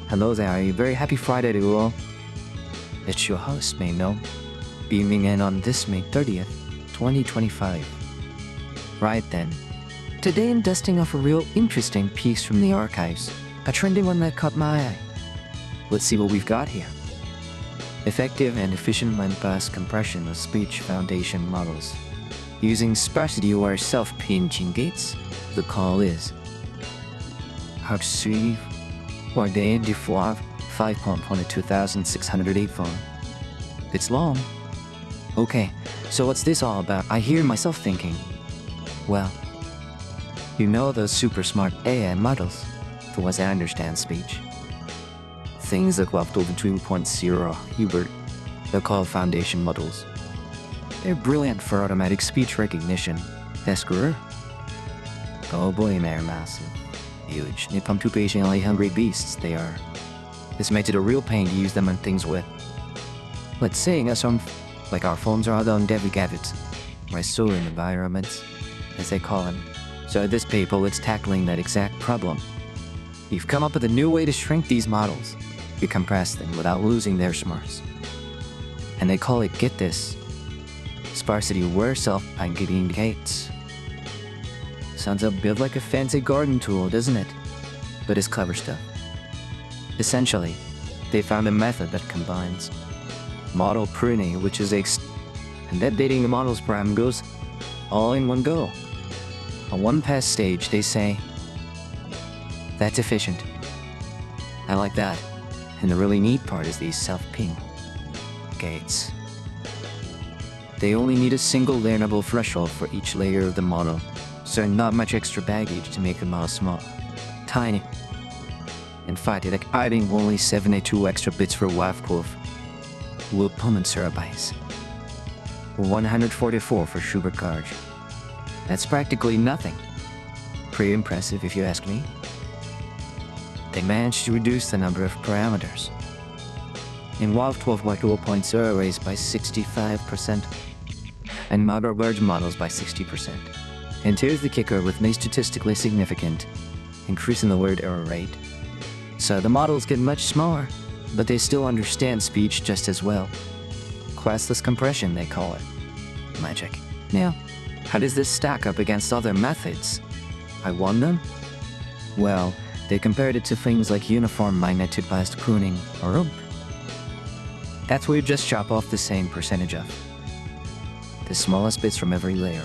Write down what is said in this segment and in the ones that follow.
Hello there, a very happy Friday to you all. It's your host, May, beaming in on this May 30th, 2025. Right then, today I'm dusting off a real interesting piece from the archives, a trendy one that caught my eye. Let's see what we've got here. Effective and efficient land-pass compression of speech foundation models. Using Sparsity-aware Self-pinching Gates, the call is HuBERT-large 5.12608 phone. It's long. Okay, so what's this all about? I hear myself thinking. Well, you know those super smart AI models, the ones that understand speech. Things like Level 2.0 HuBERT, they're called foundation models. They're brilliant for automatic speech recognition. That's correct. Oh boy, they're massive. Huge. They come to patiently hungry beasts, they are. This makes it a real pain to use them on things with. Let's say like our phones are all on deadly gadgets, or solar environments, as they call them. So this paper, it's tackling that exact problem. We've come up with a new way to shrink these models. We compress them without losing their smarts. And they call it, get this, Sparsity-aware Self-pinching Gates. Sounds a bit like a fancy garden tool, doesn't it? But it's clever stuff. Essentially, they found a method that combines model pruning, which is and updating the model's parameters all in one go. On one pass stage, they say, that's efficient. I like that. And the really neat part is these self-pinching gates. They only need a single learnable threshold for each layer of the model, so not much extra baggage to make the model small. Tiny. In fact, it's adding only 72 extra bits for wavegrowth. Will permanent terabytes. 144 for HuBERT-large. That's practically nothing. Pretty impressive if you ask me. They managed to reduce the number of parameters in WAV 12.0 arrays by 65% and large models by 60%. And here's the kicker with no statistically significant increase in the word error rate. So the models get much smaller, but they still understand speech just as well. Classless compression, they call it. Magic. Now, how does this stack up against other methods? I wonder. Well, they compared it to things like uniform magnitude-based pruning or HuBERT. That's where you just chop off the same percentage of the smallest bits from every layer.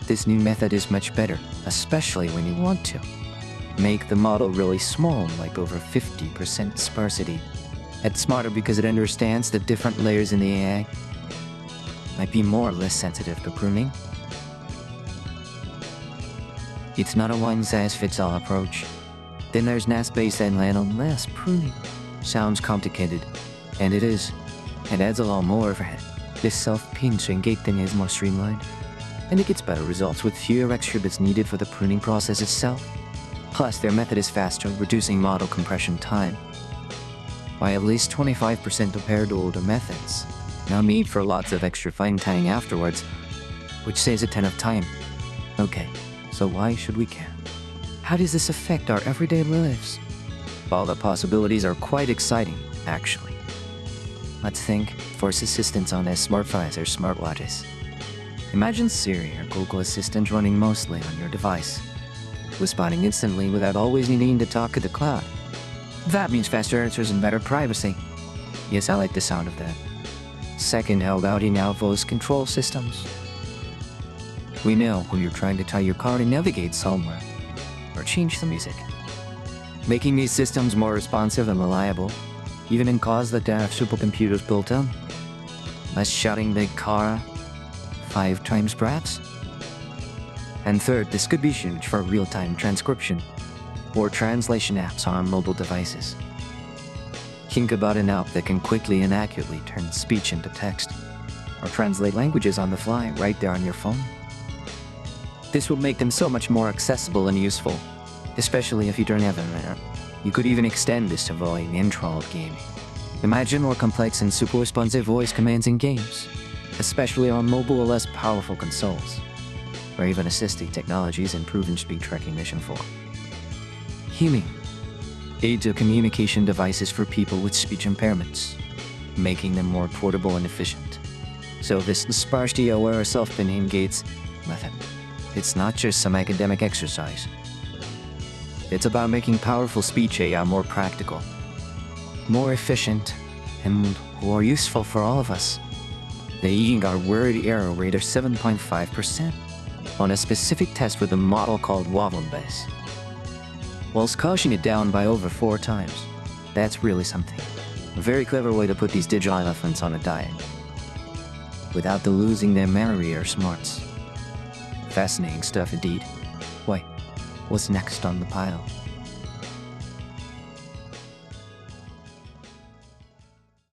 This new method is much better, especially when you want to make the model really small, like over 50% sparsity. It's smarter because it understands the different layers in the AI. Might be more or less sensitive to pruning. It's not a one-size-fits-all approach. Then there's NAS-based and less pruning. Sounds complicated, and it is. It adds a lot more overhead. This self-pinching gate thing is more streamlined, and it gets better results with fewer extra bits needed for the pruning process itself. Plus, their method is faster, reducing model compression time by at least 25% compared to older methods. No need for lots of extra fine-tuning afterwards, which saves a ton of time. Okay, so why should we care? How does this affect our everyday lives? Well, the possibilities are quite exciting, actually. Let's think voice assistants on as smartphones or smartwatches. Imagine Siri or Google Assistant running mostly on your device, responding instantly without always needing to talk to the cloud. That means faster answers and better privacy. Yes, I like the sound of that. Second, how about in-app voice control systems? We know when you're trying to tell your car to navigate somewhere or change the music. Making these systems more responsive and reliable, even in cars that have supercomputers built in. Less shouting the car 5 times perhaps. And third, this could be huge for real-time transcription or translation apps on mobile devices. Think about an app that can quickly and accurately turn speech into text or translate languages on the fly right there on your phone. This will make them so much more accessible and useful, especially if you don't have internet. You could even extend this to volume controlled gaming. Imagine more complex and super responsive voice commands in games, especially on mobile or less powerful consoles, or even assistive technologies in proven speech recognition for. HuBERT aids or communication devices for people with speech impairments, making them more portable and efficient. So this Sparsity-aware Self-pinching Gates method, it's not just some academic exercise. It's about making powerful speech AI more practical, more efficient, and more useful for all of us. They our word error rate of 7.5% on a specific test with a model called Waffle-Base, whilst crushing it down by over 4 times. That's really something. A very clever way to put these digital elephants on a diet, without the losing their memory or smarts. Fascinating stuff indeed. Wait, what's next on the pile?